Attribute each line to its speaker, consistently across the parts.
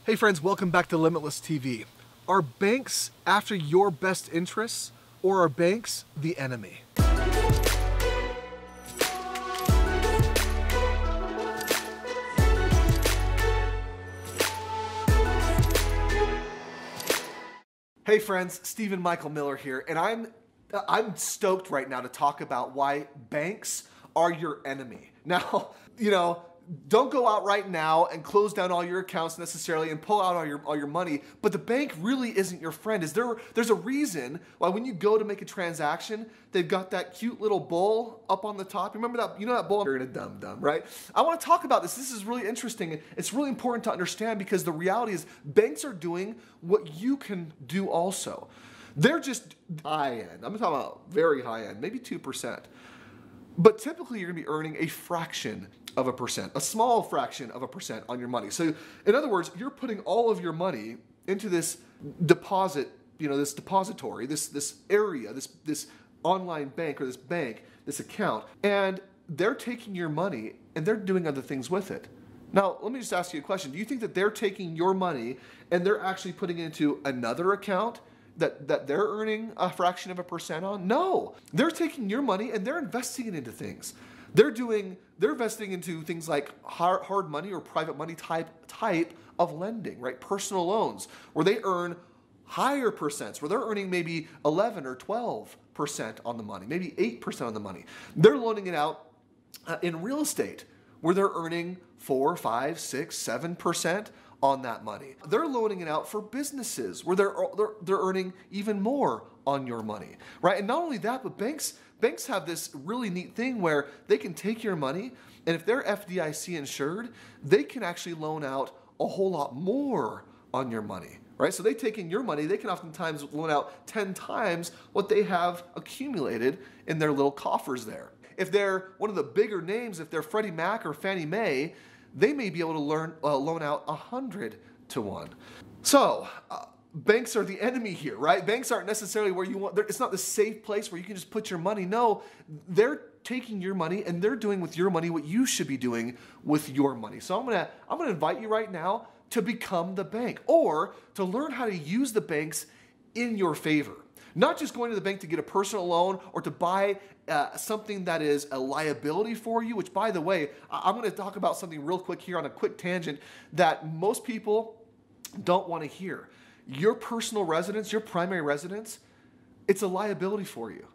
Speaker 1: Hey friends, welcome back to Limitless TV. Are banks after your best interests, or are banks the enemy? Hey friends, Stephen Michael Miller here, and I'm stoked right now to talk about why banks are your enemy. Now, don't go out right now and close down all your accounts necessarily and pull out all your money, but the bank really isn't your friend. There's a reason why when you go to make a transaction, they've got that cute little bowl up on the top. Remember that? You know that bowl? You're in a dum-dum, right? I want to talk about this. This is really interesting. It's really important to understand because the reality is banks are doing what you can do also. They're just high end. I'm talking about very high end, maybe 2%. But typically you're going to be earning a fraction of a percent, a small fraction of a percent on your money. So in other words, you're putting all of your money into this deposit, this depository, this area, this online bank or this bank, this account, and they're taking your money and they're doing other things with it. Now, let me just ask you a question. Do you think that they're taking your money and they're actually putting it into another account that they're earning a fraction of a percent on? No, they're taking your money and they're investing it into things. They're investing into things like hard money or private money type of lending, right? Personal loans, where they earn higher percents, where they're earning maybe 11 or 12% on the money, maybe 8% on the money. They're loaning it out in real estate, where they're earning 4, 5, 6, 7% on that money. They're loaning it out for businesses, where they're earning even more on your money, right? And not only that, but banks have this really neat thing where they can take your money, and if they're FDIC insured, they can actually loan out a whole lot more on your money, right? So they take in your money, they can oftentimes loan out 10 times what they have accumulated in their little coffers there. If they're one of the bigger names, if they're Freddie Mac or Fannie Mae, they may be able to loan out 100 to 1. So, banks are the enemy here, right? Banks aren't necessarily where you want. It's not the safe place where you can just put your money. No, they're taking your money and they're doing with your money what you should be doing with your money. So I'm gonna invite you right now to become the bank, or to learn how to use the banks in your favor. Not just going to the bank to get a personal loan or to buy something that is a liability for you, which, by the way, I'm going to talk about something real quick here on a quick tangent that most people don't want to hear. Your personal residence, your primary residence, it's a liability for you.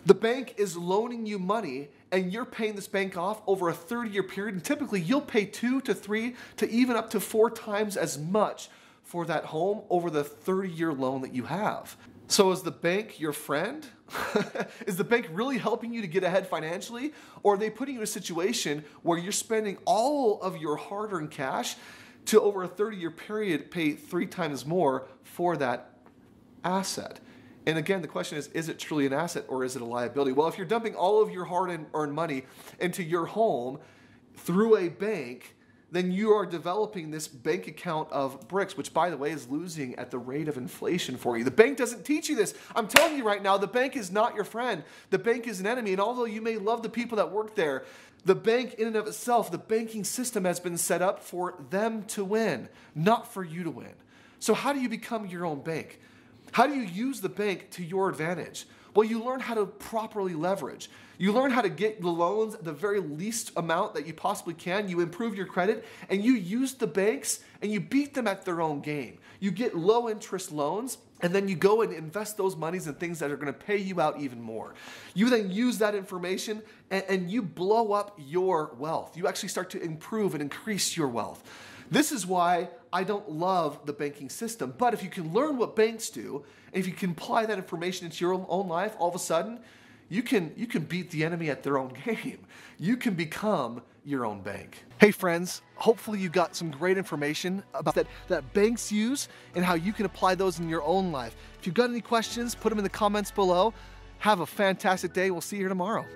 Speaker 1: The bank is loaning you money and you're paying this bank off over a 30-year period, and typically you'll pay 2 to 3 to even up to 4 times as much for that home over the 30-year loan that you have. So is the bank your friend? Is the bank really helping you to get ahead financially? Or are they putting you in a situation where you're spending all of your hard-earned cash to, over a 30-year period, pay 3 times more for that asset? And again, the question is it truly an asset or is it a liability? Well, if you're dumping all of your hard-earned money into your home through a bank, then you are developing this bank account of bricks, which, by the way, is losing at the rate of inflation for you. The bank doesn't teach you this. I'm telling you right now, the bank is not your friend. The bank is an enemy. And although you may love the people that work there, the bank in and of itself, the banking system has been set up for them to win, not for you to win. So how do you become your own bank? How do you use the bank to your advantage? Well, you learn how to properly leverage. You learn how to get the loans at the very least amount that you possibly can. You improve your credit, and you use the banks and you beat them at their own game. You get low interest loans, and then you go and invest those monies in things that are going to pay you out even more. You then use that information and you blow up your wealth. You actually start to improve and increase your wealth. This is why I don't love the banking system. But if you can learn what banks do, and if you can apply that information into your own life, all of a sudden, you can beat the enemy at their own game. You can become your own bank. Hey friends, hopefully you got some great information about that banks use and how you can apply those in your own life. If you've got any questions, put them in the comments below. Have a fantastic day. We'll see you here tomorrow.